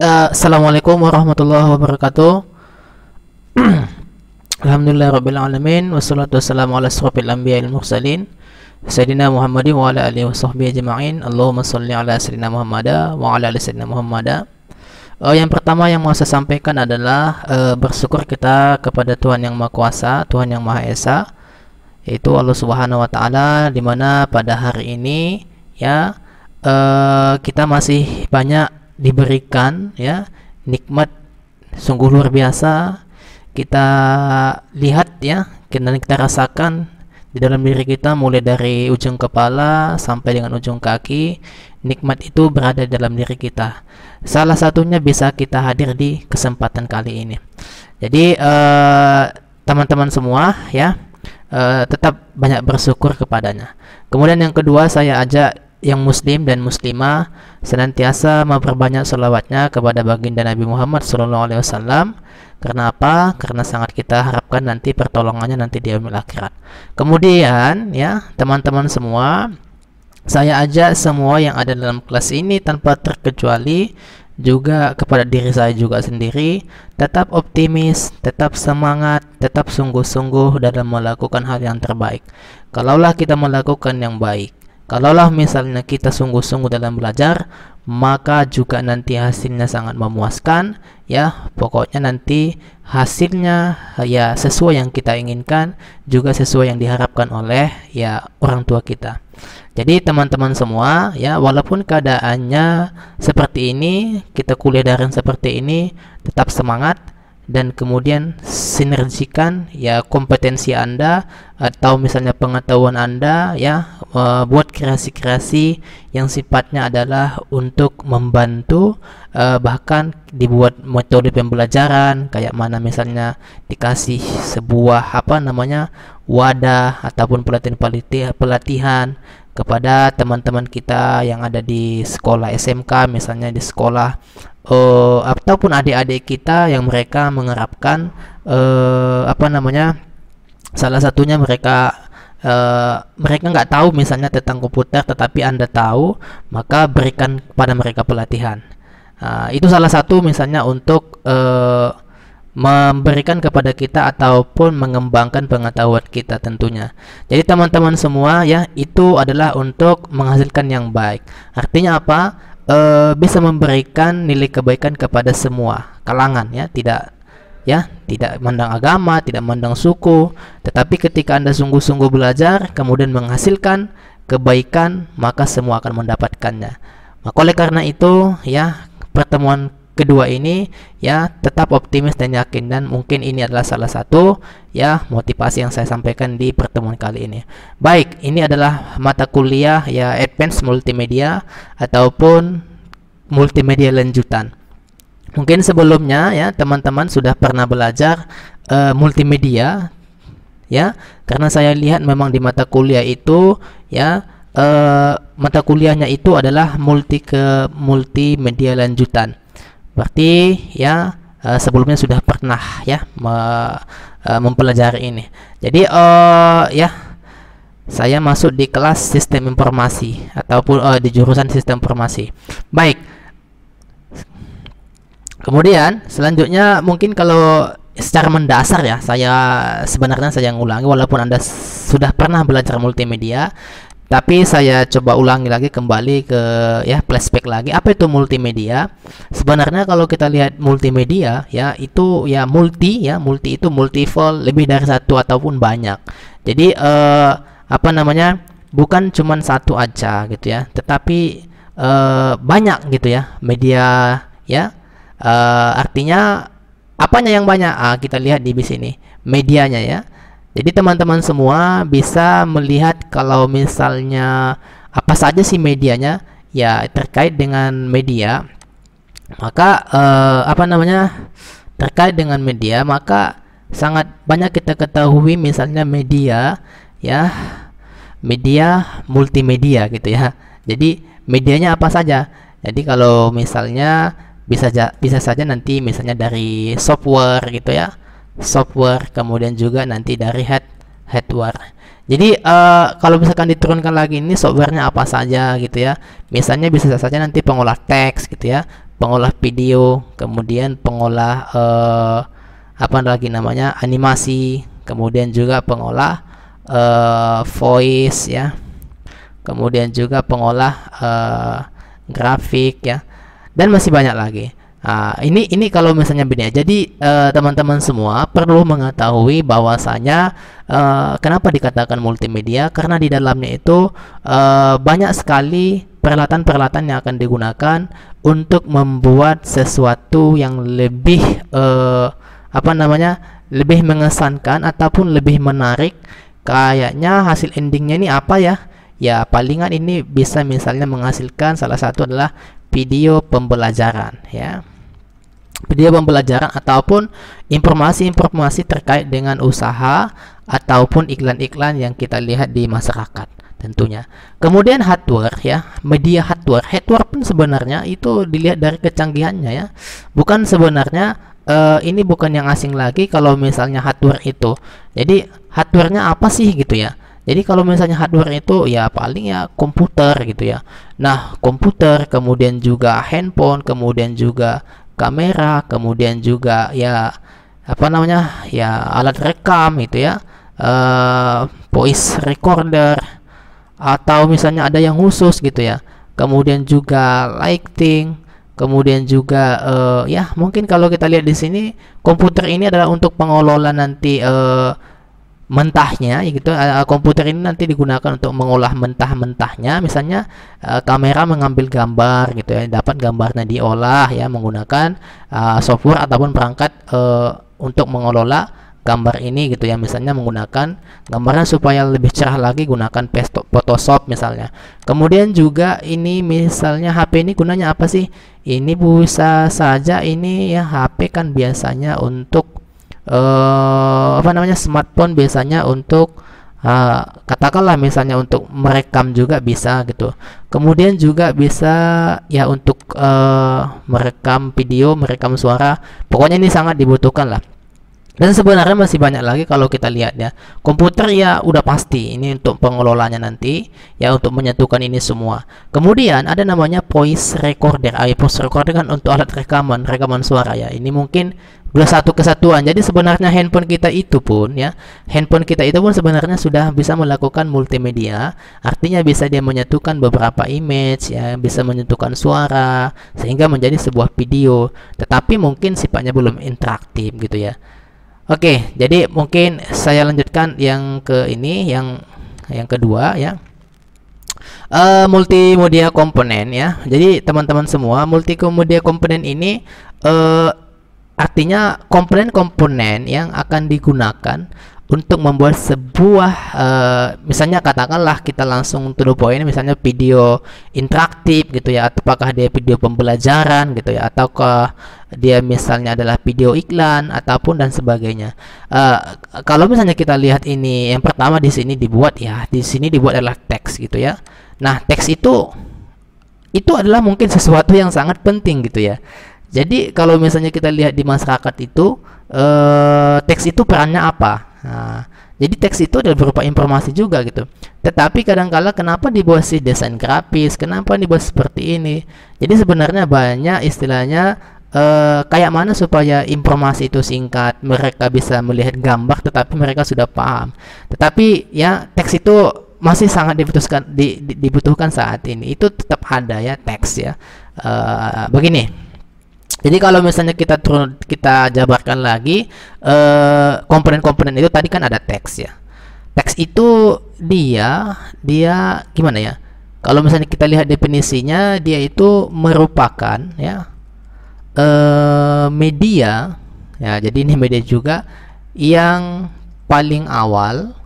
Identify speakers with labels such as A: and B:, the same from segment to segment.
A: Assalamualaikum warahmatullahi wabarakatuh. Alhamdulillahirabbil alamin wassalatu wassalamu ala asyrofil anbiya'il mursalin sayyidina Muhammadin wa ala alihi washabbihi ajma'in. Allahumma shalli ala sayyidina Muhammad wa ala ali sayyidina Muhammad. Yang pertama yang mau saya sampaikan adalah bersyukur kita kepada Tuhan yang Maha Kuasa, Tuhan yang Maha Esa, yaitu Allah Subhanahu wa taala, di mana pada hari ini ya kita masih banyak diberikan ya nikmat sungguh luar biasa. Kita lihat ya, kita rasakan di dalam diri kita, mulai dari ujung kepala sampai dengan ujung kaki, nikmat itu berada di dalam diri kita. Salah satunya bisa kita hadir di kesempatan kali ini. Jadi teman-teman semua ya, tetap banyak bersyukur kepadanya. Kemudian yang kedua, saya ajak yang muslim dan muslimah senantiasa memperbanyak selawatnya kepada baginda Nabi Muhammad SAW. Karena apa? Karena sangat kita harapkan nanti pertolongannya nanti di yaumil akhirat. Kemudian ya teman-teman semua, saya ajak semua yang ada dalam kelas ini tanpa terkecuali, juga kepada diri saya juga sendiri, tetap optimis, tetap semangat, tetap sungguh-sungguh dalam melakukan hal yang terbaik. Kalaulah kita melakukan yang baik, kalaulah misalnya kita sungguh-sungguh dalam belajar, maka juga nanti hasilnya sangat memuaskan ya. Pokoknya nanti hasilnya ya sesuai yang kita inginkan, juga sesuai yang diharapkan oleh ya orang tua kita. Jadi teman-teman semua ya, walaupun keadaannya seperti ini, kita kuliah daring seperti ini, tetap semangat dan kemudian sinergikan ya kompetensi Anda atau misalnya pengetahuan Anda ya, buat kreasi-kreasi yang sifatnya adalah untuk membantu, bahkan dibuat metode pembelajaran kayak mana, misalnya dikasih sebuah wadah ataupun pelatihan kepada teman-teman kita yang ada di sekolah SMK, misalnya di sekolah ataupun adik-adik kita yang mereka mengharapkan salah satunya mereka nggak tahu misalnya tentang komputer, tetapi Anda tahu, maka berikan kepada mereka pelatihan. Itu salah satu misalnya untuk memberikan kepada kita ataupun mengembangkan pengetahuan kita tentunya. Jadi teman-teman semua ya, itu adalah untuk menghasilkan yang baik. Artinya apa? Bisa memberikan nilai kebaikan kepada semua kalangan ya, tidak mandang agama, tidak mandang suku, tetapi ketika Anda sungguh-sungguh belajar kemudian menghasilkan kebaikan, maka semua akan mendapatkannya. Maka oleh karena itu ya, pertemuan kedua ini ya, tetap optimis dan yakin, dan mungkin ini adalah salah satu ya motivasi yang saya sampaikan di pertemuan kali ini. Baik, ini adalah mata kuliah ya Advanced Multimedia ataupun multimedia lanjutan. Mungkin sebelumnya ya teman-teman sudah pernah belajar multimedia ya, karena saya lihat memang di mata kuliah itu ya, mata kuliahnya itu adalah multimedia lanjutan. Berarti ya sebelumnya sudah pernah ya mempelajari ini. Jadi ya, saya masuk di kelas sistem informasi ataupun di jurusan sistem informasi. Baik. Kemudian selanjutnya mungkin kalau secara mendasar ya, saya ngulangi, walaupun Anda sudah pernah belajar multimedia, tapi saya coba ulangi lagi kembali ke ya, flashback lagi. Apa itu multimedia? Sebenarnya kalau kita lihat multimedia ya, itu ya multi itu multiple, lebih dari satu ataupun banyak. Jadi bukan cuman satu aja gitu ya, tetapi banyak gitu ya media ya. Artinya apanya yang banyak? Kita lihat di sini medianya ya. Jadi teman-teman semua bisa melihat kalau misalnya apa saja sih medianya ya, terkait dengan media, maka terkait dengan media, maka sangat banyak kita ketahui misalnya media ya, media multimedia gitu ya. Jadi medianya apa saja? Jadi kalau misalnya bisa saja nanti misalnya dari software gitu ya, software, kemudian juga nanti dari hardware. Jadi kalau misalkan diturunkan lagi ini softwarenya apa saja gitu ya, misalnya bisa saja nanti pengolah teks gitu ya, pengolah video, kemudian pengolah apa lagi namanya, animasi, kemudian juga pengolah voice ya, kemudian juga pengolah grafik ya, dan masih banyak lagi. Ini kalau misalnya beda. Jadi teman-teman semua perlu mengetahui bahwasanya kenapa dikatakan multimedia, karena di dalamnya itu banyak sekali peralatan-peralatan yang akan digunakan untuk membuat sesuatu yang lebih apa namanya, lebih mengesankan ataupun lebih menarik. Kayaknya hasil endingnya ini apa ya? Ya palingan ini bisa misalnya menghasilkan, salah satu adalah video pembelajaran ya, video pembelajaran ataupun informasi-informasi terkait dengan usaha ataupun iklan-iklan yang kita lihat di masyarakat tentunya. Kemudian hardware ya, media hardware pun sebenarnya itu dilihat dari kecanggihannya ya, bukan sebenarnya ini bukan yang asing lagi kalau misalnya hardware itu. Jadi hardwarenya apa sih gitu ya. Jadi kalau misalnya hardware itu ya paling ya komputer gitu ya. Nah, komputer, kemudian juga handphone, kemudian juga kamera, kemudian juga ya apa namanya, ya alat rekam gitu ya, voice recorder, atau misalnya ada yang khusus gitu ya. Kemudian juga lighting, kemudian juga ya mungkin kalau kita lihat di sini, komputer ini adalah untuk pengelola nanti mentahnya gitu. Komputer ini nanti digunakan untuk mengolah mentah-mentahnya, misalnya kamera mengambil gambar gitu ya, dapat gambarnya diolah ya menggunakan software ataupun perangkat untuk mengelola gambar ini gitu ya, misalnya menggunakan gambarnya supaya lebih cerah lagi gunakan Photoshop misalnya. Kemudian juga ini misalnya HP ini gunanya apa sih? Ini bisa saja ini ya, HP kan biasanya untuk apa namanya, smartphone biasanya untuk katakanlah misalnya untuk merekam juga bisa gitu. Kemudian juga bisa ya untuk merekam video, merekam suara. Pokoknya ini sangat dibutuhkan lah. Dan sebenarnya masih banyak lagi kalau kita lihat ya. Komputer ya udah pasti ini untuk pengelolanya nanti ya, untuk menyatukan ini semua. Kemudian ada namanya voice recorder. Voice recorder kan untuk alat rekaman suara ya. Ini mungkin udah satu kesatuan. Jadi sebenarnya handphone kita itu pun sebenarnya sudah bisa melakukan multimedia. Artinya bisa dia menyatukan beberapa image ya, bisa menyatukan suara sehingga menjadi sebuah video. Tetapi mungkin sifatnya belum interaktif gitu ya. Oke, jadi mungkin saya lanjutkan yang ke ini, yang kedua ya, multimedia komponen ya. Jadi teman-teman semua, multimedia komponen ini artinya komponen-komponen yang akan digunakan untuk membuat sebuah misalnya katakanlah kita langsung to the point, misalnya video interaktif gitu ya, apakah dia video pembelajaran gitu ya, ataukah dia misalnya adalah video iklan ataupun dan sebagainya. Kalau misalnya kita lihat ini, yang pertama di sini dibuat adalah teks gitu ya. Nah, teks itu adalah mungkin sesuatu yang sangat penting gitu ya. Jadi kalau misalnya kita lihat di masyarakat itu, teks itu perannya apa? Nah, jadi teks itu adalah berupa informasi juga gitu. Tetapi kadangkala kenapa dibuat sih desain grafis? Kenapa dibuat seperti ini? Jadi sebenarnya banyak istilahnya kayak mana supaya informasi itu singkat, mereka bisa melihat gambar tetapi mereka sudah paham. Tetapi ya teks itu masih sangat dibutuhkan saat ini. Itu tetap ada ya teks ya. Begini. Jadi kalau misalnya kita jabarkan lagi komponen-komponen itu, tadi kan ada teks ya. Teks itu dia gimana ya? Kalau misalnya kita lihat definisinya, dia itu merupakan ya media ya. Jadi ini media juga yang paling awal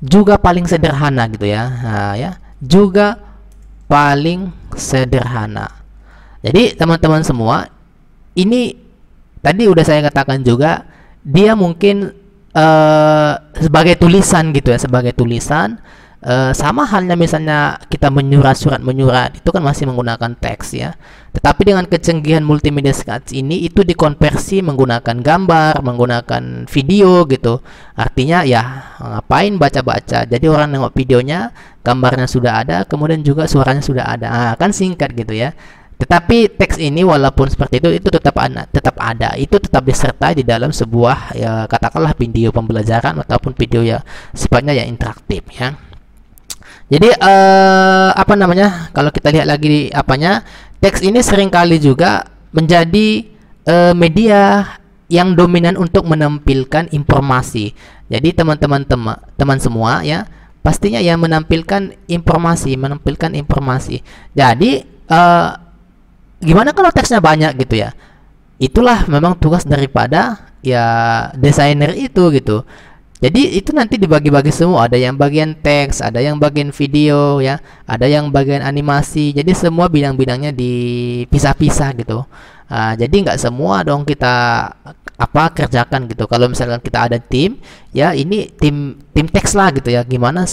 A: juga paling sederhana gitu ya. Nah, ya, juga paling sederhana. Jadi teman-teman semua, ini tadi udah saya katakan juga, dia mungkin sebagai tulisan gitu ya, sebagai tulisan Sama halnya misalnya kita surat menyurat itu kan masih menggunakan teks ya. Tetapi dengan kecanggihan multimedia saat ini itu dikonversi menggunakan gambar, menggunakan video gitu. Artinya ya ngapain baca-baca. Jadi orang nengok videonya, gambarnya sudah ada, kemudian juga suaranya sudah ada. Nah, kan singkat gitu ya. Tetapi teks ini walaupun seperti itu tetap ada, itu tetap disertai di dalam sebuah ya katakanlah video pembelajaran ataupun video ya sifatnya ya interaktif ya. Jadi apa namanya? Kalau kita lihat lagi di apanya, teks ini seringkali juga menjadi media yang dominan untuk menampilkan informasi. Jadi teman semua ya, pastinya yang menampilkan informasi. Jadi gimana kalau teksnya banyak gitu ya? Itulah memang tugas daripada ya desainer itu gitu. Jadi itu nanti dibagi-bagi semua, ada yang bagian teks, ada yang bagian video ya, ada yang bagian animasi. Jadi semua bidang-bidangnya dipisah-pisah gitu. Jadi nggak semua dong kita kerjakan gitu. Kalau misalkan kita ada tim, ya ini tim teks lah gitu ya. Gimana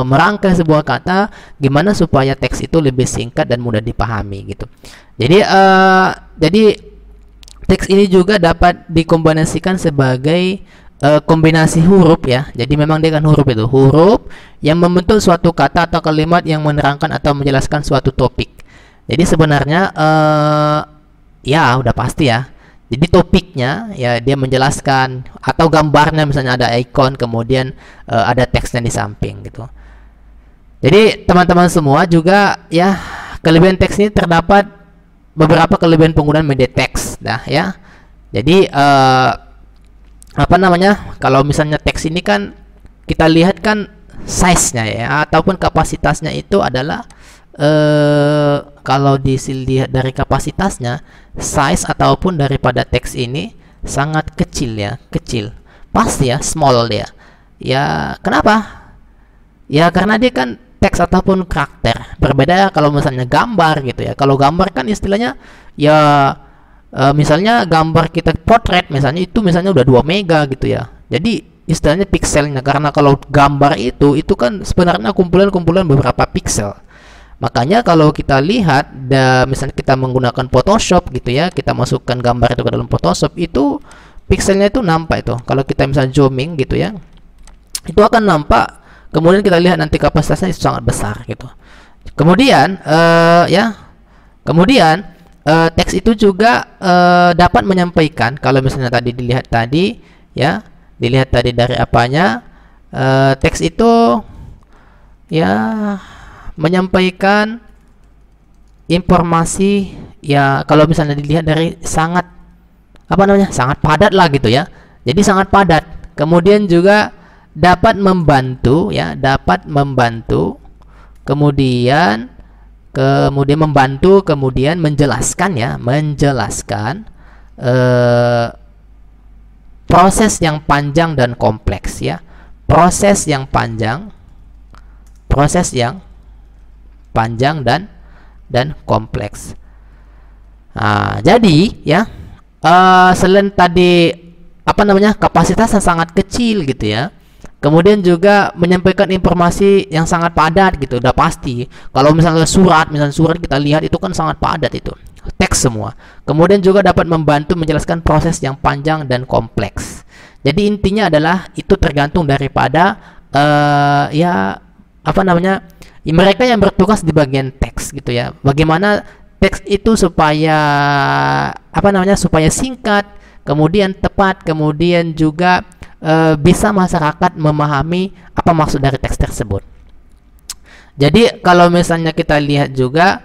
A: merangkai sebuah kata, gimana supaya teks itu lebih singkat dan mudah dipahami gitu. Jadi teks ini juga dapat dikombinasikan sebagai kombinasi huruf ya. Jadi memang dia kan huruf yang membentuk suatu kata atau kalimat yang menerangkan atau menjelaskan suatu topik. Jadi sebenarnya ya udah pasti ya. Jadi topiknya ya dia menjelaskan, atau gambarnya misalnya ada icon kemudian ada teksnya di samping gitu. Jadi teman-teman semua juga ya, kelebihan teks ini terdapat beberapa kelebihan penggunaan media teks dah ya. Jadi kalau misalnya teks ini kan kita lihat kan size-nya ya ataupun kapasitasnya itu adalah kalau dilihat dari kapasitasnya, size ataupun daripada teks ini sangat kecil ya, pasti ya, small dia ya. Kenapa? Ya karena dia kan teks ataupun karakter. Berbeda kalau misalnya gambar gitu ya. Kalau gambar kan istilahnya ya misalnya gambar kita potret misalnya, itu misalnya udah 2 mega gitu ya. Jadi istilahnya pixelnya, karena kalau gambar itu kan sebenarnya kumpulan beberapa pixel. Makanya kalau kita lihat misalnya kita menggunakan Photoshop gitu ya, kita masukkan gambar itu ke dalam Photoshop, itu pixelnya itu nampak itu. Kalau kita misalnya zooming gitu ya, itu akan nampak. Kemudian kita lihat nanti kapasitasnya itu sangat besar gitu. Kemudian teks itu juga dapat menyampaikan, kalau misalnya tadi dilihat tadi dari apanya, teks itu ya menyampaikan informasi ya, kalau misalnya dilihat dari sangat padat lah gitu ya. Jadi sangat padat. Kemudian juga dapat membantu kemudian menjelaskan proses yang panjang dan kompleks ya. Proses yang panjang dan kompleks. Jadi ya selain tadi kapasitasnya sangat kecil gitu ya, kemudian juga menyampaikan informasi yang sangat padat gitu, udah pasti. Kalau misalnya surat kita lihat itu kan sangat padat, itu teks semua. Kemudian juga dapat membantu menjelaskan proses yang panjang dan kompleks. Jadi intinya adalah itu tergantung daripada mereka yang bertugas di bagian teks gitu ya. Bagaimana teks itu supaya supaya singkat, kemudian tepat, kemudian juga bisa masyarakat memahami apa maksud dari teks tersebut. Jadi kalau misalnya kita lihat juga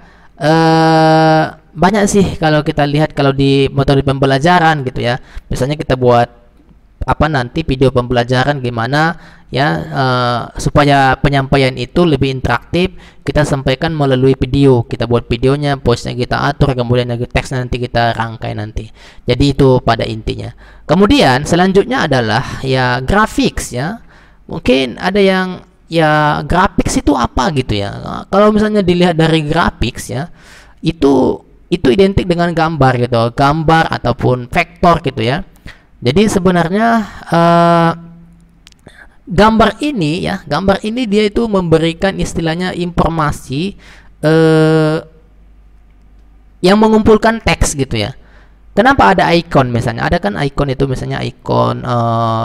A: banyak sih kalau kita lihat kalau di metode pembelajaran gitu ya. Misalnya kita buat video pembelajaran gimana ya, supaya penyampaian itu lebih interaktif, kita sampaikan melalui video. Kita buat videonya, postnya kita atur, kemudian teksnya nanti kita rangkai nanti. Jadi itu pada intinya. Kemudian selanjutnya adalah ya graphics ya. Mungkin ada yang ya graphics itu apa gitu ya. Kalau misalnya dilihat dari graphics ya, itu identik dengan gambar gitu, gambar ataupun vektor gitu ya. Jadi sebenarnya gambar ini ya, gambar ini dia itu memberikan istilahnya informasi yang mengumpulkan teks gitu ya. Kenapa ada icon misalnya? Ada kan icon itu misalnya icon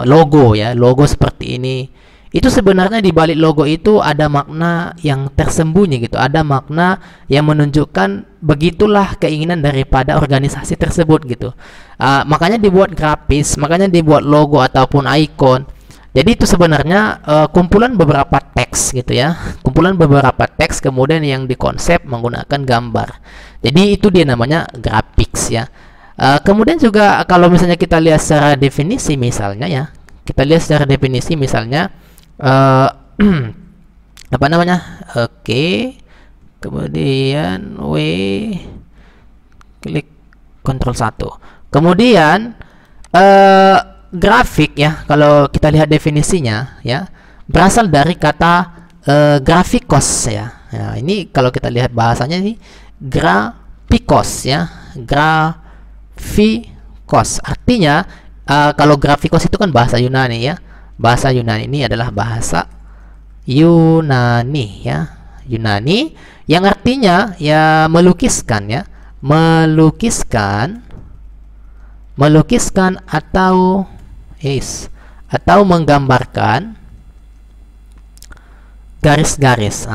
A: logo ya, logo seperti ini. Itu sebenarnya di balik logo itu ada makna yang tersembunyi gitu. Ada makna yang menunjukkan begitulah keinginan daripada organisasi tersebut gitu. Makanya dibuat grafis, makanya dibuat logo ataupun icon. Jadi itu sebenarnya kumpulan beberapa teks gitu ya. Kumpulan beberapa teks kemudian yang dikonsep menggunakan gambar. Jadi itu dia namanya graphics ya. Kemudian juga kalau misalnya kita lihat secara definisi misalnya ya, kita lihat secara definisi misalnya apa namanya? Oke. Kemudian klik Ctrl 1. Kemudian grafik ya, kalau kita lihat definisinya ya, berasal dari kata grafikos ya. Ya, ini kalau kita lihat bahasanya ini grafikos ya, grafikos artinya kalau grafikos itu kan bahasa Yunani ya. Bahasa Yunani ini adalah bahasa Yunani ya, Yunani yang artinya ya melukiskan ya, melukiskan atau atau menggambarkan garis-garis.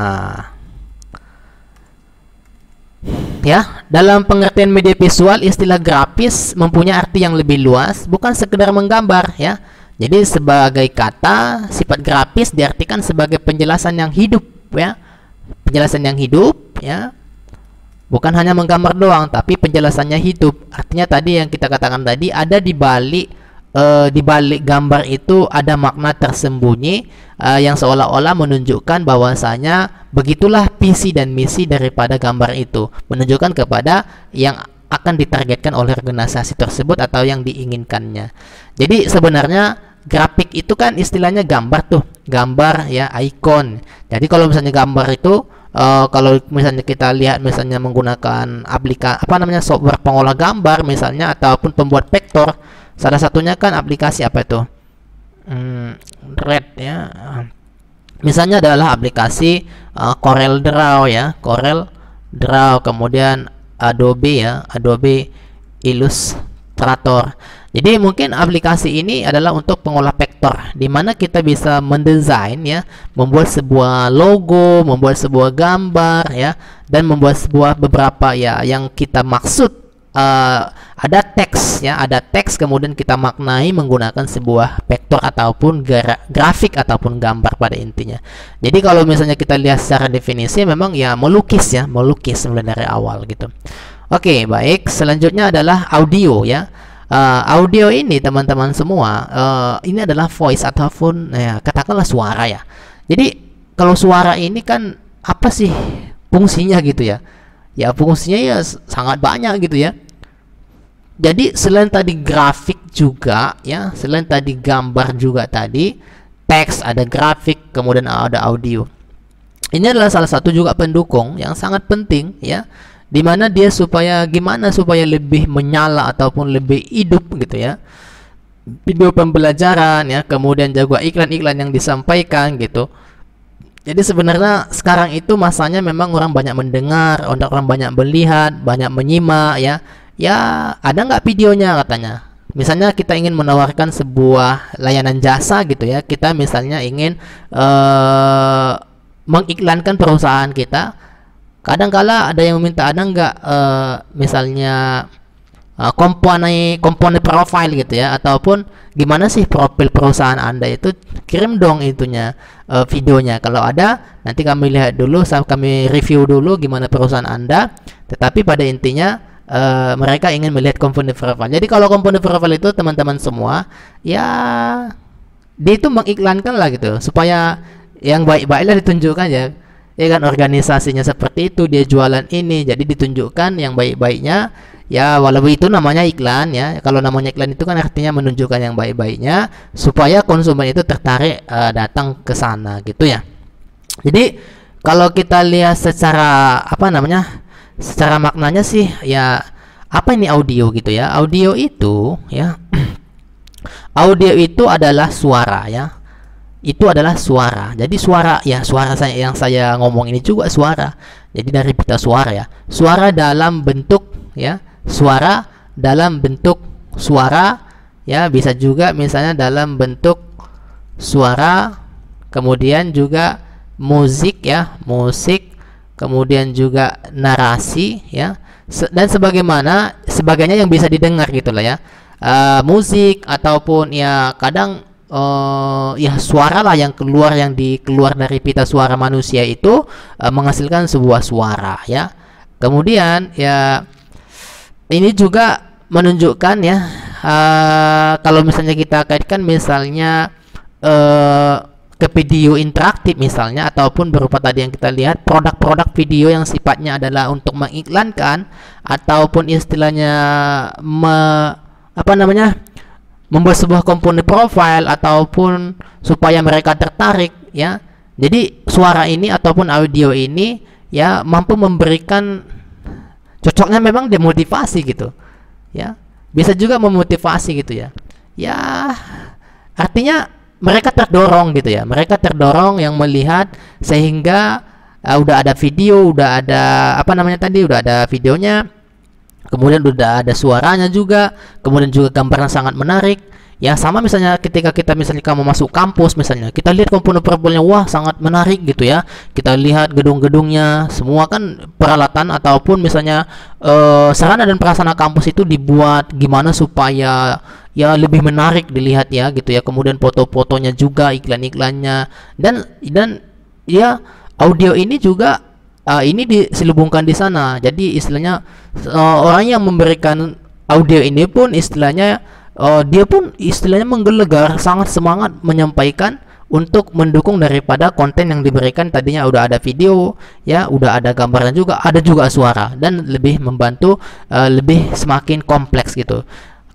A: Ya, dalam pengertian media visual, istilah grafis mempunyai arti yang lebih luas, bukan sekedar menggambar ya. Jadi sebagai kata, sifat grafis diartikan sebagai penjelasan yang hidup ya. Penjelasan yang hidup ya. Bukan hanya menggambar doang, tapi penjelasannya hidup. Artinya tadi yang kita katakan tadi, ada di balik gambar itu ada makna tersembunyi yang seolah-olah menunjukkan bahwasanya begitulah visi dan misi daripada gambar itu, menunjukkan kepada yang akan ditargetkan oleh organisasi tersebut atau yang diinginkannya. Jadi sebenarnya grafik itu kan istilahnya gambar tuh, gambar ya, icon. Jadi kalau misalnya gambar itu kalau misalnya kita lihat misalnya menggunakan software pengolah gambar misalnya ataupun pembuat vektor, salah satunya kan aplikasi apa itu? Red ya. Misalnya adalah aplikasi Corel Draw ya, Corel Draw, kemudian Adobe ya, Adobe Illustrator. Jadi mungkin aplikasi ini adalah untuk pengolah vektor, di mana kita bisa mendesain ya, membuat sebuah logo, membuat sebuah gambar ya, dan membuat sebuah beberapa ya yang kita maksud. Ada teks ya, ada teks kemudian kita maknai menggunakan sebuah vektor ataupun grafik ataupun gambar pada intinya. Jadi kalau misalnya kita lihat secara definisi memang ya melukis ya, melukis mulai dari awal gitu. Oke, baik, selanjutnya adalah audio ya. Audio ini teman-teman semua ini adalah voice ataupun ya, katakanlah suara ya. Jadi kalau suara ini kan apa sih fungsinya gitu ya? Ya fungsinya ya sangat banyak gitu ya. Jadi selain tadi grafik juga ya, selain tadi gambar juga tadi, teks, ada grafik, kemudian ada audio. Ini adalah salah satu juga pendukung yang sangat penting ya, dimana dia gimana supaya lebih menyala ataupun lebih hidup gitu ya. Video pembelajaran ya, kemudian juga iklan-iklan yang disampaikan gitu. Jadi sebenarnya sekarang itu masanya memang orang banyak mendengar, orang banyak melihat, banyak menyimak ya. Ya ada nggak videonya katanya. Misalnya kita ingin menawarkan sebuah layanan jasa gitu ya, kita misalnya ingin mengiklankan perusahaan kita. Kadang-kala ada yang meminta, ada nggak misalnya komponen profile gitu ya, ataupun gimana sih profil perusahaan Anda itu, kirim dong itunya videonya. Kalau ada nanti kami lihat dulu, kami review dulu gimana perusahaan Anda. Tetapi pada intinya mereka ingin melihat komponen profile. Jadi kalau komponen profile itu teman-teman semua ya, dia itu mengiklankan lah gitu, supaya yang baik-baiklah ditunjukkan ya. Ya kan, organisasinya seperti itu, dia jualan ini, jadi ditunjukkan yang baik-baiknya ya, walaupun itu namanya iklan ya. Kalau namanya iklan itu kan artinya menunjukkan yang baik-baiknya supaya konsumen itu tertarik datang ke sana gitu ya. Jadi kalau kita lihat secara secara maknanya sih ya, apa ini audio gitu ya. Audio itu ya audio itu adalah suara ya, itu adalah suara. Jadi suara ya, suara saya yang saya ngomong ini juga suara. Jadi dari pita suara ya. Suara dalam bentuk ya, suara dalam bentuk suara ya, bisa juga misalnya dalam bentuk suara, kemudian juga musik ya, musik, kemudian juga narasi ya, dan sebagainya yang bisa didengar gitulah ya. Musik ataupun ya kadang ya suara lah yang keluar dari pita suara manusia itu menghasilkan sebuah suara ya. Kemudian ya ini juga menunjukkan ya, kalau misalnya kita kaitkan misalnya ke video interaktif misalnya, ataupun berupa tadi yang kita lihat produk-produk video yang sifatnya adalah untuk mengiklankan ataupun istilahnya membuat sebuah komponen profile ataupun supaya mereka tertarik ya. Jadi suara ini ataupun audio ini ya mampu memberikan, cocoknya memang demotivasi gitu ya, bisa juga memotivasi gitu ya. Ya artinya mereka terdorong gitu ya, mereka terdorong yang melihat, sehingga udah ada video, udah ada udah ada videonya, kemudian udah ada suaranya juga, kemudian juga gambarnya sangat menarik ya. Sama misalnya ketika kita kamu masuk kampus misalnya, kita lihat komponen-komponennya, wah sangat menarik gitu ya. Kita lihat gedung-gedungnya, semua kan peralatan ataupun misalnya sarana dan prasarana kampus itu dibuat gimana supaya ya lebih menarik dilihat ya gitu ya. Kemudian foto-fotonya juga, iklan-iklannya, dan ya audio ini juga ini diselubungkan di sana. Jadi istilahnya orang yang memberikan audio ini pun istilahnya dia pun istilahnya menggelegar, sangat semangat menyampaikan untuk mendukung daripada konten yang diberikan. Tadinya udah ada video ya, udah ada gambarnya juga, ada juga suara, dan lebih membantu, lebih semakin kompleks gitu.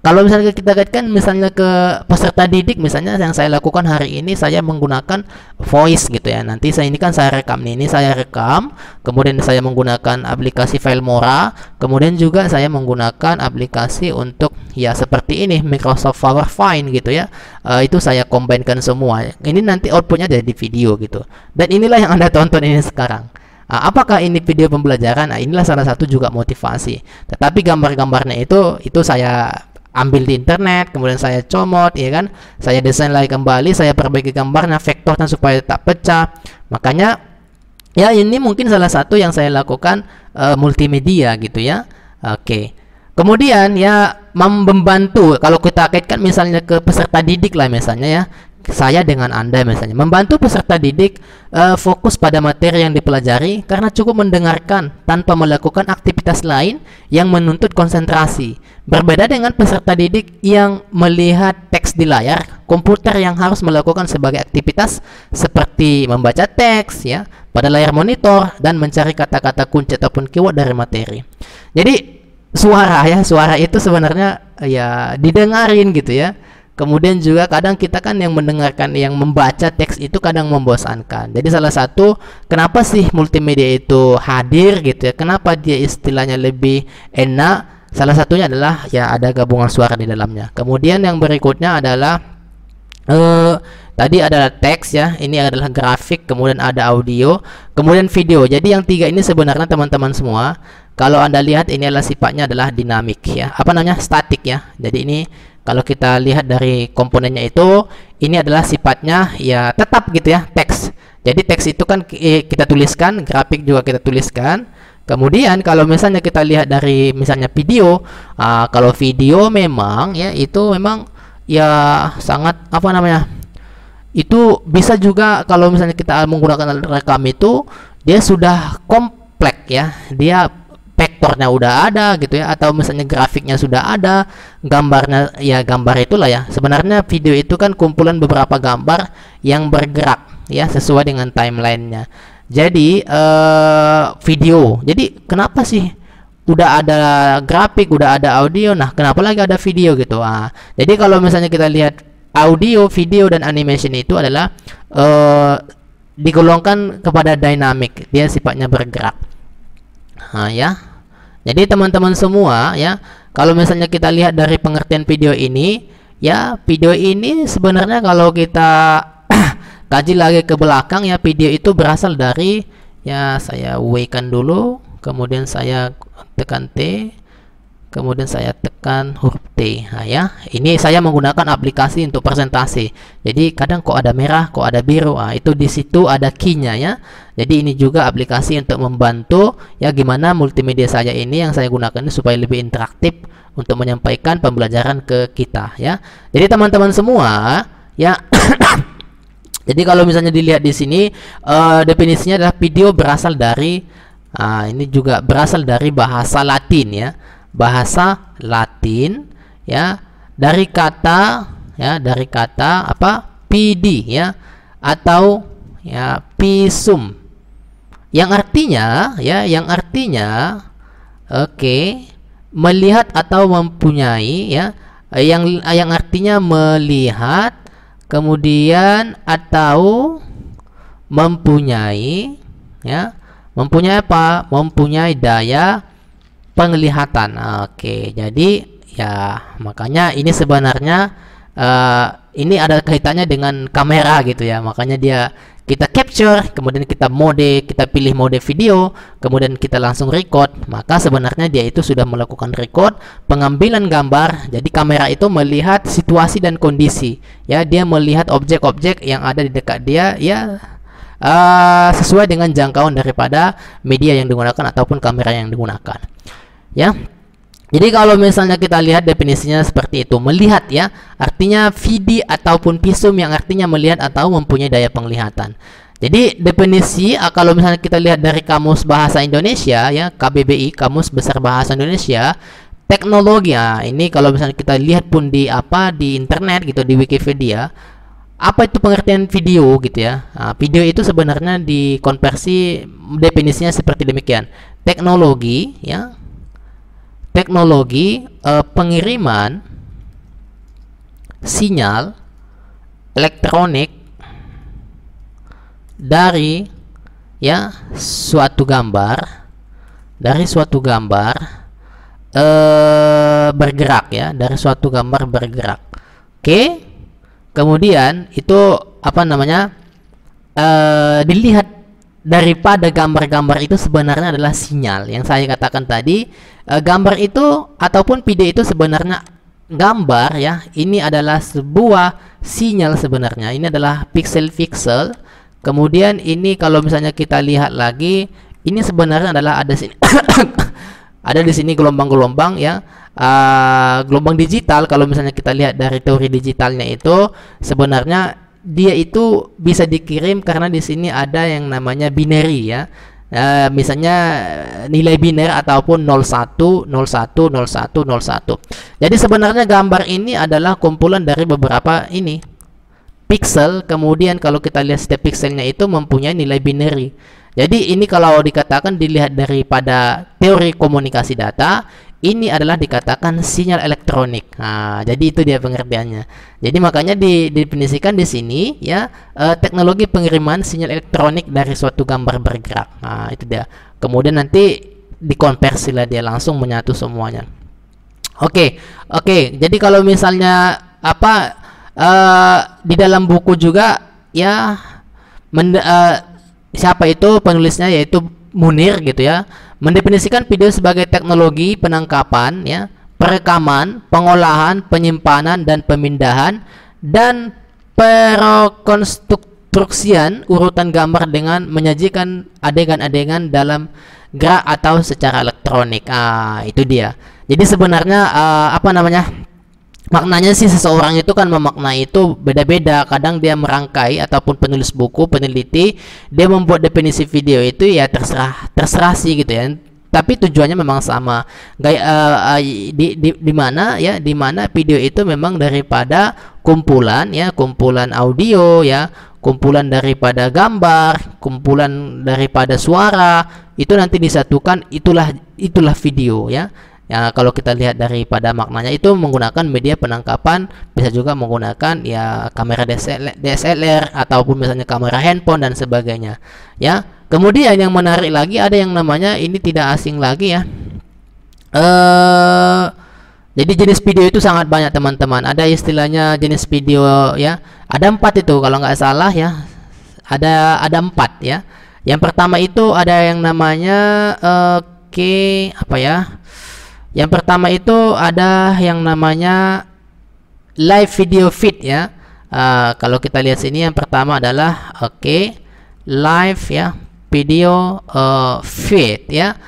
A: Kalau misalnya kita kaitkan misalnya ke peserta didik, misalnya yang saya lakukan hari ini, saya menggunakan voice gitu ya. Nanti saya rekam nih, ini saya rekam, kemudian saya menggunakan aplikasi Filmora, kemudian juga saya menggunakan aplikasi untuk ya seperti ini, Microsoft PowerPoint gitu ya. Itu saya combine-kan semua. Ini nanti outputnya jadi video gitu. Dan inilah yang Anda tonton ini sekarang. Apakah ini video pembelajaran? Inilah salah satu juga motivasi. Tetapi gambar-gambarnya itu saya ambil di internet, kemudian saya comot ya kan, saya desain lagi kembali, saya perbaiki gambarnya, vektornya supaya tak pecah. Makanya ya ini mungkin salah satu yang saya lakukan multimedia gitu ya. Oke. Kemudian ya membantu, kalau kita kaitkan misalnya ke peserta didik lah misalnya ya, saya dengan Anda misalnya membantu peserta didik fokus pada materi yang dipelajari karena cukup mendengarkan tanpa melakukan aktivitas lain yang menuntut konsentrasi. Berbeda dengan peserta didik yang melihat teks di layar komputer yang harus melakukan sebagai aktivitas seperti membaca teks ya pada layar monitor dan mencari kata-kata kunci ataupun keyword dari materi. Jadi suara itu sebenarnya ya didengarin gitu ya. Kemudian juga kadang kita kan yang mendengarkan, yang membaca teks itu kadang membosankan. Jadi salah satu kenapa sih multimedia itu hadir gitu ya, kenapa dia istilahnya lebih enak, salah satunya adalah ya ada gabungan suara di dalamnya. Kemudian yang berikutnya adalah tadi adalah teks ya, ini adalah grafik, kemudian ada audio, kemudian video. Jadi yang tiga ini sebenarnya teman-teman semua, kalau Anda lihat ini adalah sifatnya adalah dinamik ya, statik ya. Jadi ini kalau kita lihat dari komponennya itu, ini adalah sifatnya ya tetap gitu ya, teks. Jadi teks itu kan kita tuliskan, grafik juga kita tuliskan. Kemudian kalau misalnya kita lihat dari misalnya video, kalau video memang ya itu memang ya sangat itu bisa juga kalau misalnya kita menggunakan rekam itu dia sudah kompleks ya, dia vektornya udah ada gitu ya, atau misalnya grafiknya sudah ada, gambarnya ya gambar itulah ya. Sebenarnya video itu kan kumpulan beberapa gambar yang bergerak ya sesuai dengan timelinenya. Jadi video. Jadi kenapa sih udah ada grafik, udah ada audio, nah kenapa lagi ada video gitu? Jadi kalau misalnya kita lihat audio, video dan animation itu adalah digolongkan kepada dynamic, dia sifatnya bergerak. Ya. Jadi teman-teman semua ya, kalau misalnya kita lihat dari pengertian video ini ya, video ini sebenarnya kalau kita kaji lagi ke belakang ya, video itu berasal dari ya, saya W-kan dulu, kemudian saya tekan T, kemudian saya tekan huruf T. Nah, ya, ini saya menggunakan aplikasi untuk presentasi. Jadi kadang kok ada merah, kok ada biru. Nah, itu di situ ada key-nya ya. Jadi ini juga aplikasi untuk membantu ya gimana multimedia saya ini yang saya gunakan ini supaya lebih interaktif untuk menyampaikan pembelajaran ke kita ya. Jadi teman-teman semua ya. Jadi kalau misalnya dilihat di sini definisinya adalah video berasal dari ini juga berasal dari bahasa Latin ya. Bahasa Latin ya, dari kata apa, PD ya, atau ya pisum, yang artinya melihat atau mempunyai ya, yang artinya melihat, kemudian atau mempunyai ya, mempunyai apa, mempunyai daya penglihatan. Oke, jadi ya makanya ini sebenarnya ini ada kaitannya dengan kamera gitu ya. Makanya kita capture, kemudian kita pilih mode video, kemudian kita langsung record. Maka sebenarnya dia itu sudah melakukan record pengambilan gambar. Jadi kamera itu melihat situasi dan kondisi ya, dia melihat objek-objek yang ada di dekat dia ya, sesuai dengan jangkauan daripada media yang digunakan ataupun kamera yang digunakan ya. Jadi kalau misalnya kita lihat definisinya seperti itu, melihat ya, artinya VD ataupun pisum yang artinya melihat atau mempunyai daya penglihatan. Jadi definisi kalau misalnya kita lihat dari Kamus Bahasa Indonesia ya, KBBI, Kamus Besar Bahasa Indonesia, teknologi ya, ini kalau misalnya kita lihat pun di internet gitu, di Wikipedia, apa itu pengertian video gitu ya. Video itu sebenarnya dikonversi definisinya seperti demikian. Teknologi ya, teknologi pengiriman sinyal elektronik dari ya suatu gambar bergerak ya, dari suatu gambar bergerak. Oke, kemudian itu apa namanya, dilihat daripada gambar-gambar itu sebenarnya adalah sinyal. Yang saya katakan tadi, gambar itu ataupun video itu sebenarnya gambar ya, ini adalah sebuah sinyal sebenarnya. Ini adalah piksel-piksel. Kemudian ini kalau misalnya kita lihat lagi, ini sebenarnya adalah ada sini ada di sini gelombang-gelombang ya, gelombang digital. Kalau misalnya kita lihat dari teori digitalnya itu sebenarnya dia itu bisa dikirim karena di sini ada yang namanya binary ya. Misalnya nilai biner ataupun 01 01 01 01. Jadi sebenarnya gambar ini adalah kumpulan dari beberapa ini pixel, kemudian kalau kita lihat setiap pixelnya itu mempunyai nilai binary. Jadi ini kalau dikatakan dilihat daripada teori komunikasi data, ini adalah dikatakan sinyal elektronik. Nah, jadi itu dia pengertiannya. Jadi makanya didefinisikan di sini ya, teknologi pengiriman sinyal elektronik dari suatu gambar bergerak. Nah, itu dia. Kemudian nanti dikonversi lah dia, langsung menyatu semuanya. Oke. Jadi kalau misalnya di dalam buku juga ya, siapa itu penulisnya, yaitu Munir gitu ya, mendefinisikan video sebagai teknologi penangkapan ya, perekaman, pengolahan, penyimpanan dan pemindahan dan perekonstruksian urutan gambar dengan menyajikan adegan-adegan dalam gerak atau secara elektronik. Itu dia. Jadi sebenarnya maknanya sih, seseorang itu kan memaknai itu beda-beda. Kadang dia merangkai ataupun penulis buku, peneliti, dia membuat definisi video itu ya terserah sih gitu ya. Tapi tujuannya memang sama. Di mana video itu memang daripada kumpulan ya, kumpulan audio ya, kumpulan daripada gambar, kumpulan daripada suara, itu nanti disatukan, itulah video ya. Ya, kalau kita lihat daripada maknanya itu menggunakan media penangkapan, bisa juga menggunakan ya kamera DSLR ataupun misalnya kamera handphone dan sebagainya. Ya, kemudian yang menarik lagi ada yang namanya, ini tidak asing lagi ya. Jadi jenis video itu sangat banyak teman-teman. Ada istilahnya jenis video ya. Ada 4 itu kalau nggak salah ya. ada 4 ya. Yang pertama itu ada yang namanya apa ya? Yang pertama itu ada yang namanya live video feed ya. Kalau kita lihat sini yang pertama adalah live ya video feed ya.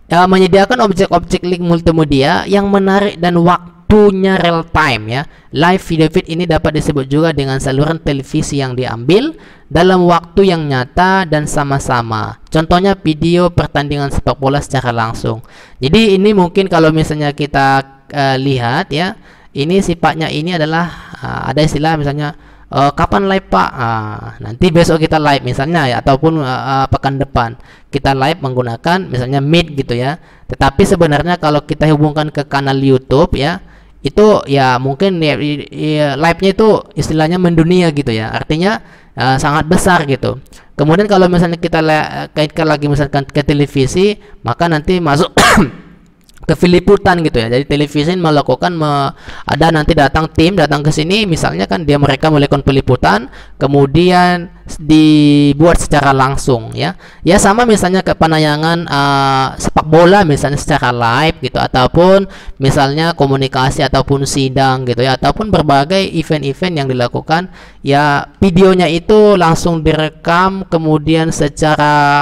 A: Menyediakan objek-objek link multimedia yang menarik dan waktunya real time ya. Live video feed ini dapat disebut juga dengan saluran televisi yang diambil dalam waktu yang nyata dan sama-sama. Contohnya video pertandingan sepak bola secara langsung. Jadi ini mungkin kalau misalnya kita lihat ya, ini sifatnya ini adalah ada istilah misalnya kapan live Pak? Nanti besok kita live misalnya ya, ataupun pekan depan kita live menggunakan misalnya Meet gitu ya. Tetapi sebenarnya kalau kita hubungkan ke kanal YouTube ya, itu ya mungkin ya, live-nya itu istilahnya mendunia gitu ya. Artinya sangat besar gitu. Kemudian kalau misalnya kita kaitkan lagi misalkan ke televisi, maka nanti masuk ke peliputan gitu ya. Jadi televisi melakukan ada nanti datang ke sini misalnya kan mereka melakukan peliputan kemudian dibuat secara langsung ya. Ya sama misalnya ke penayangan sepak bola misalnya secara live gitu, ataupun misalnya komunikasi ataupun sidang gitu ya, ataupun berbagai event-event yang dilakukan ya, videonya itu langsung direkam kemudian secara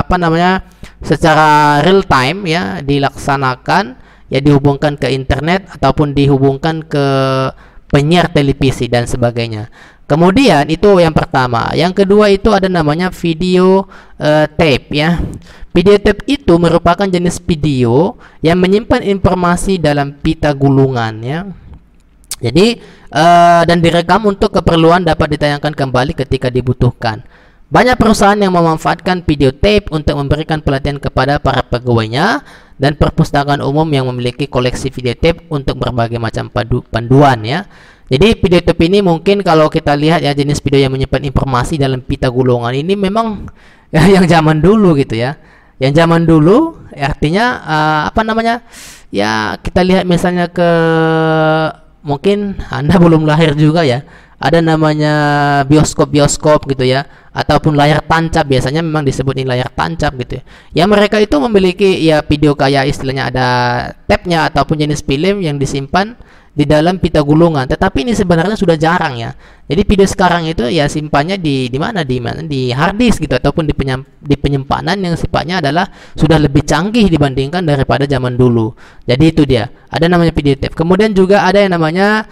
A: secara real time ya dilaksanakan ya, dihubungkan ke internet ataupun dihubungkan ke penyiar televisi dan sebagainya. Kemudian itu yang pertama. Yang kedua itu ada namanya video tape ya. Video tape itu merupakan jenis video yang menyimpan informasi dalam pita gulungan ya. Jadi dan direkam untuk keperluan dapat ditayangkan kembali ketika dibutuhkan. Banyak perusahaan yang memanfaatkan video tape untuk memberikan pelatihan kepada para pegawainya dan perpustakaan umum yang memiliki koleksi video tape untuk berbagai macam panduan ya. Jadi video tape ini mungkin kalau kita lihat ya, jenis video yang menyimpan informasi dalam pita gulungan ini memang ya, yang zaman dulu gitu ya. Yang zaman dulu artinya ya kita lihat misalnya ke, mungkin Anda belum lahir juga ya, ada namanya bioskop gitu ya, ataupun layar tancap, biasanya memang disebut ini layar tancap gitu ya. Ya mereka itu memiliki ya video kayak istilahnya ada tape-nya ataupun jenis film yang disimpan di dalam pita gulungan. Tetapi ini sebenarnya sudah jarang ya. Jadi video sekarang itu ya simpannya di mana di hard disk gitu, ataupun di penyimpanan yang sifatnya adalah sudah lebih canggih dibandingkan daripada zaman dulu. Jadi itu dia, ada namanya video tape. Kemudian juga ada yang namanya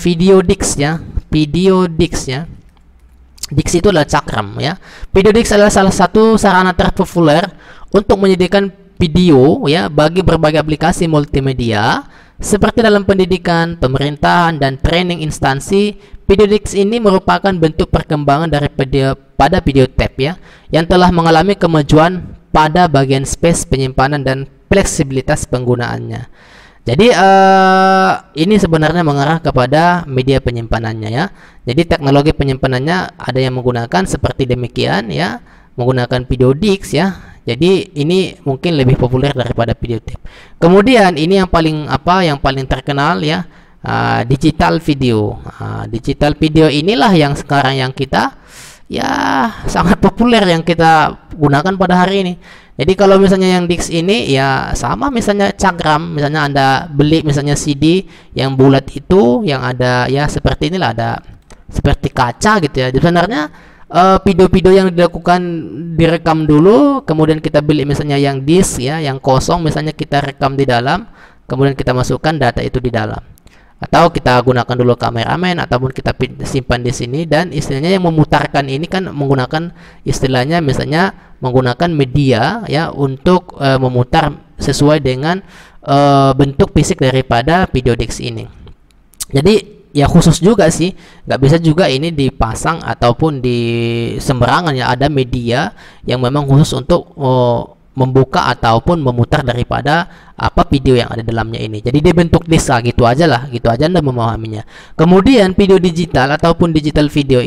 A: video disc ya. Video disc ya. Disc itu adalah cakram ya. Video disc adalah salah satu sarana terpopuler untuk menyediakan video ya bagi berbagai aplikasi multimedia seperti dalam pendidikan, pemerintahan, dan training instansi. Video disc ini merupakan bentuk perkembangan pada video tape ya, yang telah mengalami kemajuan pada bagian space penyimpanan dan fleksibilitas penggunaannya. Jadi ini sebenarnya mengarah kepada media penyimpanannya ya. Jadi teknologi penyimpanannya ada yang menggunakan seperti demikian ya, menggunakan video disc ya. Jadi ini mungkin lebih populer daripada video tape. Kemudian ini yang paling terkenal ya, digital video. Digital video inilah yang sekarang yang kita ya sangat populer yang kita gunakan pada hari ini. Jadi kalau misalnya yang disc ini ya sama misalnya cakram, misalnya Anda beli misalnya CD yang bulat itu yang ada ya seperti inilah, ada seperti kaca gitu ya. Sebenarnya video-video yang direkam dulu, kemudian kita beli misalnya yang disk ya, yang kosong misalnya kita rekam di dalam, kemudian kita masukkan data itu di dalam. Atau kita gunakan dulu kameramen ataupun kita simpan di sini, dan istilahnya yang memutarkan ini kan menggunakan istilahnya misalnya menggunakan media ya untuk memutar sesuai dengan bentuk fisik daripada video disc ini. Jadi ya khusus juga sih, nggak bisa juga ini dipasang ataupun di sembarangan ya, ada media yang memang khusus untuk membuka ataupun memutar daripada video yang ada dalamnya ini. Jadi dia bentuk disk gitu aja Anda memahaminya. Kemudian video digital ataupun digital video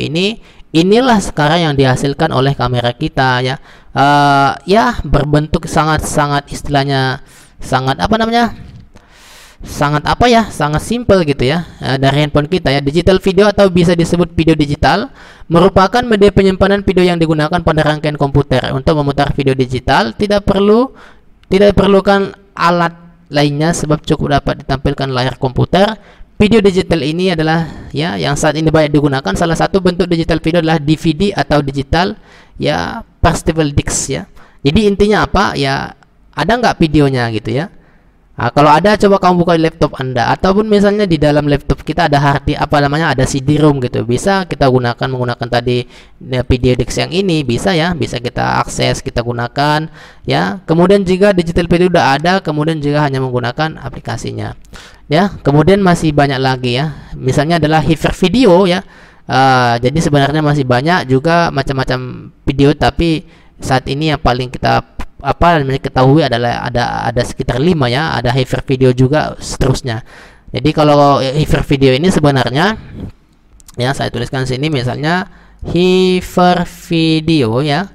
A: inilah sekarang yang dihasilkan oleh kamera kita ya, ya berbentuk sangat istilahnya sangat sangat simple gitu ya, dari handphone kita ya. Digital video atau bisa disebut video digital merupakan media penyimpanan video yang digunakan pada rangkaian komputer untuk memutar video digital. Tidak diperlukan alat lainnya sebab cukup dapat ditampilkan layar komputer. Video digital ini adalah ya yang saat ini banyak digunakan. Salah satu bentuk digital video adalah DVD atau digital ya portable disc ya. Jadi intinya apa ya, ada nggak videonya gitu ya. Nah, kalau ada coba kamu buka di laptop Anda, ataupun misalnya di dalam laptop kita ada ada CD-ROM gitu, bisa kita menggunakan tadi video disc yang ini, bisa ya, bisa kita akses, kita gunakan ya. Kemudian jika digital video udah ada, kemudian juga hanya menggunakan aplikasinya ya. Kemudian masih banyak lagi ya, misalnya adalah hyper video ya. Jadi sebenarnya masih banyak juga macam-macam video, tapi saat ini yang paling kita ketahui adalah ada sekitar 5 ya, ada hyper video juga seterusnya. Jadi kalau hyper video ini sebenarnya ya saya tuliskan sini misalnya hyper video ya.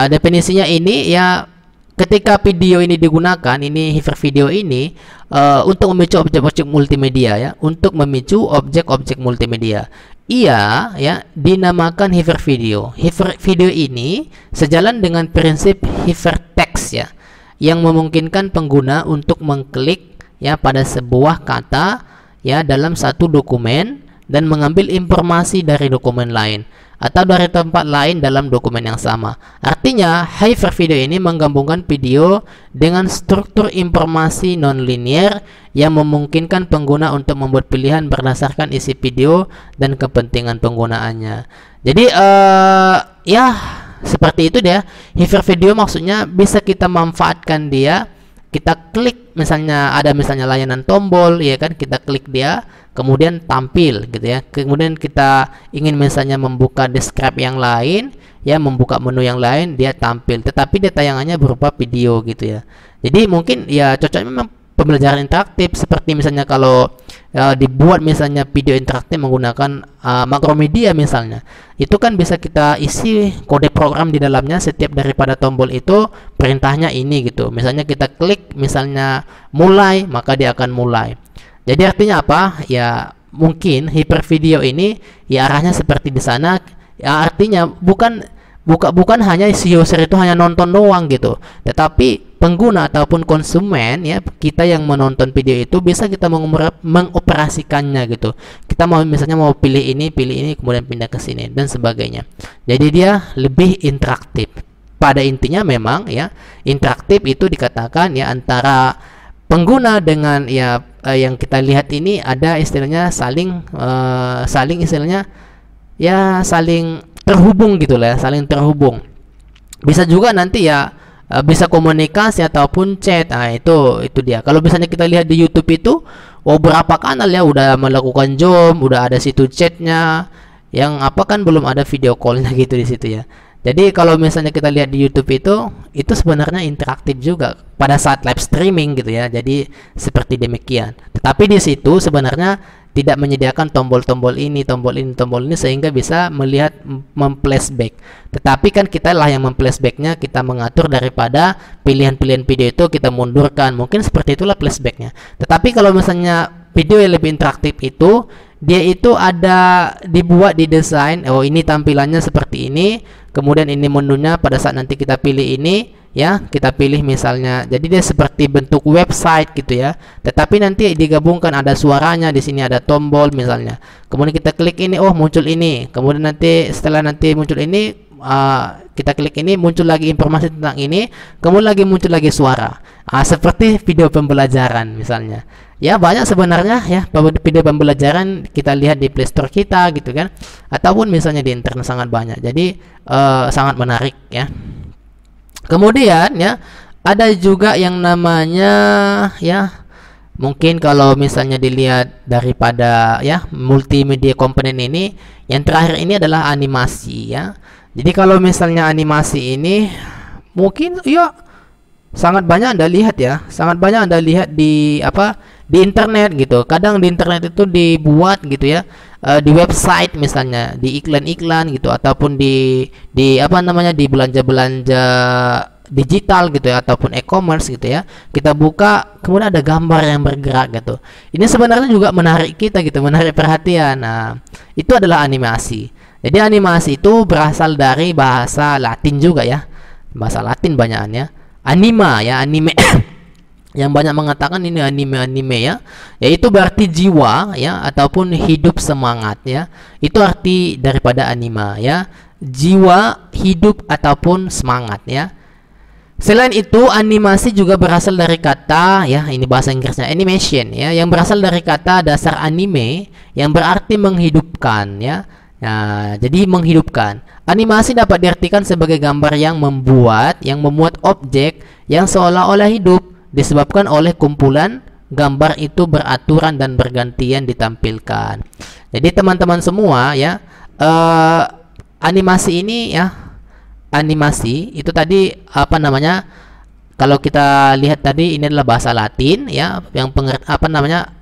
A: Definisinya ini ya, ketika video ini digunakan, ini hyper video ini untuk memicu objek-objek multimedia ya, untuk memicu objek-objek multimedia. Ia ya dinamakan hypervideo. Hypervideo ini sejalan dengan prinsip hypertext ya, yang memungkinkan pengguna untuk mengklik ya pada sebuah kata ya dalam satu dokumen dan mengambil informasi dari dokumen lain atau dari tempat lain dalam dokumen yang sama. Artinya, hypervideo ini menggabungkan video dengan struktur informasi non-linear yang memungkinkan pengguna untuk membuat pilihan berdasarkan isi video dan kepentingan penggunaannya. Jadi, ya seperti itu dia. Hypervideo maksudnya bisa kita manfaatkan dia. Kita klik misalnya ada layanan tombol ya kan, kita klik dia kemudian tampil gitu ya. Kemudian kita ingin misalnya membuka describe yang lain ya, membuka menu yang lain, dia tampil, tetapi dia tayangannya berupa video gitu ya. Jadi mungkin ya cocoknya memang pembelajaran interaktif, seperti misalnya kalau dibuat misalnya video interaktif menggunakan Makromedia misalnya, itu kan bisa kita isi kode program di dalamnya. Setiap daripada tombol itu perintahnya ini gitu, misalnya kita klik misalnya mulai, maka dia akan mulai. Jadi artinya apa ya, mungkin hypervideo ini ya arahnya seperti di sana ya, artinya bukan hanya si user itu hanya nonton doang gitu, tetapi pengguna ataupun konsumen ya, kita yang menonton video itu bisa kita mengoperasikannya gitu. Kita misalnya mau pilih ini, kemudian pindah ke sini dan sebagainya. Jadi dia lebih interaktif. Pada intinya memang ya, interaktif itu dikatakan ya antara pengguna dengan ya yang kita lihat ini ada istilahnya saling istilahnya ya saling terhubung gitu lah ya, saling terhubung. Bisa juga nanti ya bisa komunikasi ataupun chat. Nah, itu dia. Kalau misalnya kita lihat di YouTube itu beberapa kanal ya udah melakukan Zoom, udah ada situ chatnya, yang apa kan belum ada video callnya gitu di situ ya. Jadi kalau misalnya kita lihat di YouTube itu sebenarnya interaktif juga pada saat live streaming gitu ya. Jadi seperti demikian. Tetapi di situ sebenarnya tidak menyediakan tombol-tombol ini sehingga bisa melihat memflashback. Tetapi kan kita lah yang memflashbacknya, kita mengatur daripada pilihan-pilihan video itu kita mundurkan. Mungkin seperti itulah flashbacknya. Tetapi kalau misalnya video yang lebih interaktif itu, dia itu ada didesain, oh ini tampilannya seperti ini, kemudian ini menunya pada saat nanti kita pilih ini ya, kita pilih misalnya, jadi dia seperti bentuk website gitu ya, tetapi nanti digabungkan ada suaranya, di sini ada tombol misalnya, kemudian kita klik ini, oh muncul ini, kemudian nanti setelah nanti muncul ini kita klik ini, muncul lagi informasi tentang ini, kemudian lagi muncul lagi suara. Seperti video pembelajaran misalnya ya, banyak sebenarnya ya video pembelajaran kita lihat di Play Store kita gitu kan, ataupun misalnya di internet sangat banyak. Jadi sangat menarik ya. Kemudian ya ada juga yang namanya ya, mungkin kalau misalnya dilihat daripada ya multimedia komponen ini, yang terakhir ini adalah animasi ya. Jadi kalau misalnya animasi ini mungkin ya sangat banyak Anda lihat ya, sangat banyak Anda lihat di di internet gitu. Kadang di internet itu dibuat gitu ya, di website misalnya, di iklan-iklan gitu, ataupun di di belanja-belanja digital gitu ya, ataupun e-commerce gitu ya. Kita buka kemudian ada gambar yang bergerak gitu. Ini sebenarnya juga menarik kita gitu, menarik perhatian. Nah, itu adalah animasi. Jadi animasi itu berasal dari bahasa Latin juga ya. Bahasa Latin banyakannya. Anima ya, anime. Yang banyak mengatakan ini anime ya, yaitu berarti jiwa ya, ataupun hidup semangat ya. Itu arti daripada anima ya, jiwa, hidup ataupun semangat ya. Selain itu, animasi juga berasal dari kata ya, ini bahasa Inggrisnya animation ya, yang berasal dari kata dasar anime yang berarti menghidupkan ya. Nah, jadi menghidupkan. Animasi dapat diartikan sebagai gambar yang memuat objek yang seolah-olah hidup disebabkan oleh kumpulan gambar itu beraturan dan bergantian ditampilkan. Jadi teman-teman semua ya, animasi ini ya, animasi itu tadi apa namanya, kalau kita lihat tadi ini adalah bahasa Latin ya, yang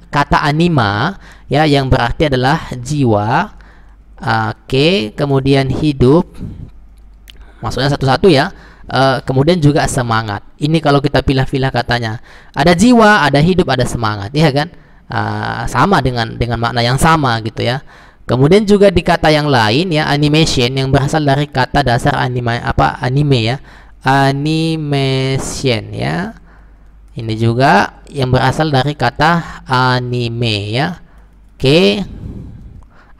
A: kata anima ya, yang berarti adalah jiwa. Oke, kemudian hidup, maksudnya satu-satu ya. Kemudian juga semangat. Ini kalau kita pilih-pilih katanya, ada jiwa, ada hidup, ada semangat, ya kan? Sama dengan makna yang sama gitu ya. Kemudian juga di kata yang lain ya, animation yang berasal dari kata dasar anime ya, animation ya. Ini juga yang berasal dari kata anime ya. Oke,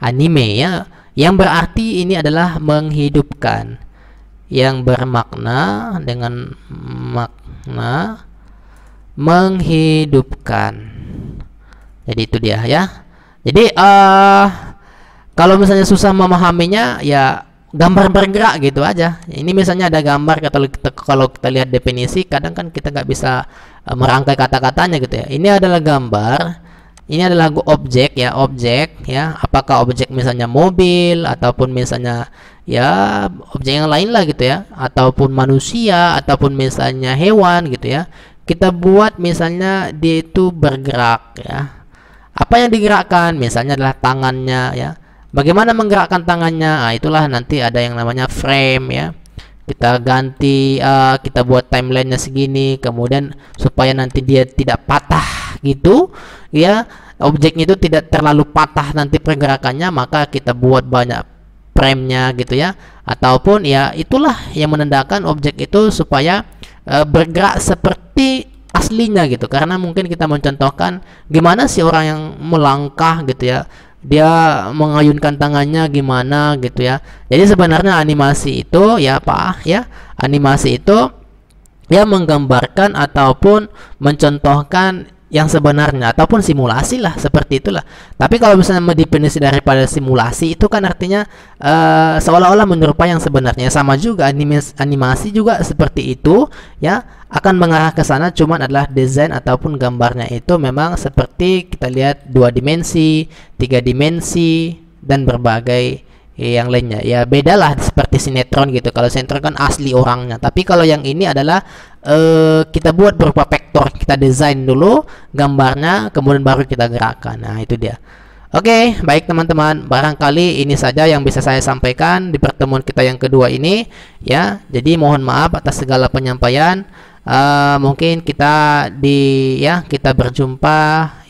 A: anime ya, yang berarti ini adalah menghidupkan, yang bermakna dengan makna menghidupkan. Jadi itu dia ya. Jadi kalau misalnya susah memahaminya ya, gambar bergerak gitu aja. Ini misalnya ada gambar, kalau kita lihat definisi, kadang kan kita nggak bisa merangkai kata-katanya gitu ya. Ini adalah gambar, ini adalah objek ya, apakah objek misalnya mobil, ataupun misalnya ya objek yang lain lah gitu ya, ataupun manusia, ataupun misalnya hewan gitu ya. Kita buat misalnya dia itu bergerak ya. Apa yang digerakkan misalnya adalah tangannya ya. Bagaimana menggerakkan tangannya? Nah, itulah nanti ada yang namanya frame ya. Kita ganti, kita buat timelinenya segini, kemudian supaya nanti dia tidak patah gitu ya, objeknya itu tidak terlalu patah nanti pergerakannya, maka kita buat banyak frame-nya gitu ya. Ataupun ya itulah yang menandakan objek itu supaya bergerak seperti aslinya gitu. Karena mungkin kita mencontohkan gimana sih orang yang melangkah gitu ya, dia mengayunkan tangannya gimana gitu ya. Jadi sebenarnya animasi itu ya Pak ya, animasi itu ya menggambarkan ataupun mencontohkan yang sebenarnya, ataupun simulasi lah, seperti itulah. Tapi kalau misalnya mendefinisi daripada simulasi, itu kan artinya seolah-olah menyerupai yang sebenarnya. Sama juga animasi juga seperti itu ya, akan mengarah ke sana, cuman adalah desain ataupun gambarnya itu memang seperti kita lihat 2 dimensi, 3 dimensi, dan berbagai yang lainnya ya. Bedalah seperti sinetron gitu. Kalau sinetron kan asli orangnya, tapi kalau yang ini adalah kita buat berupa vektor, kita desain dulu gambarnya, kemudian baru kita gerakkan. Nah itu dia. Oke, baik teman-teman, barangkali ini saja yang bisa saya sampaikan di pertemuan kita yang kedua ini ya. Jadi mohon maaf atas segala penyampaian. Mungkin kita kita berjumpa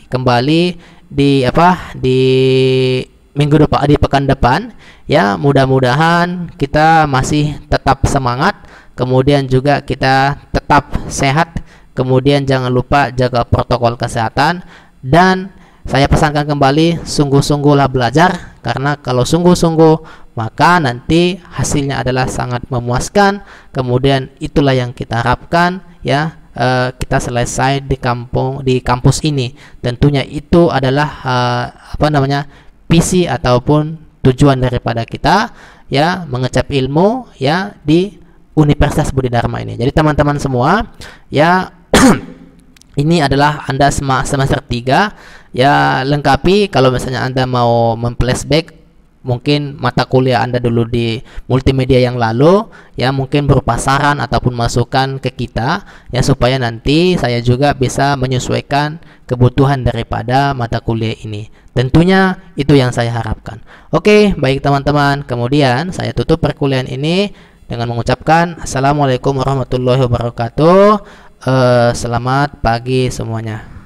A: kembali di minggu depan, di pekan depan ya. Mudah-mudahan kita masih tetap semangat, kemudian juga kita tetap sehat, kemudian jangan lupa jaga protokol kesehatan, dan saya pesankan kembali, sungguh-sungguhlah belajar, karena kalau sungguh-sungguh maka nanti hasilnya adalah sangat memuaskan. Kemudian itulah yang kita harapkan ya, kita selesai di kampus ini. Tentunya itu adalah visi ataupun tujuan daripada kita ya, mengecap ilmu ya di Universitas Budi Dharma ini. Jadi teman-teman semua ya, ini adalah Anda semester 3 ya, lengkapi. Kalau misalnya Anda mau memflashback mungkin mata kuliah Anda dulu di multimedia yang lalu ya, mungkin berupa saran ataupun masukan ke kita ya, supaya nanti saya juga bisa menyesuaikan kebutuhan daripada mata kuliah ini. Tentunya itu yang saya harapkan. Oke, baik teman-teman, kemudian saya tutup perkuliahan ini dengan mengucapkan Assalamualaikum warahmatullahi wabarakatuh. Selamat pagi semuanya.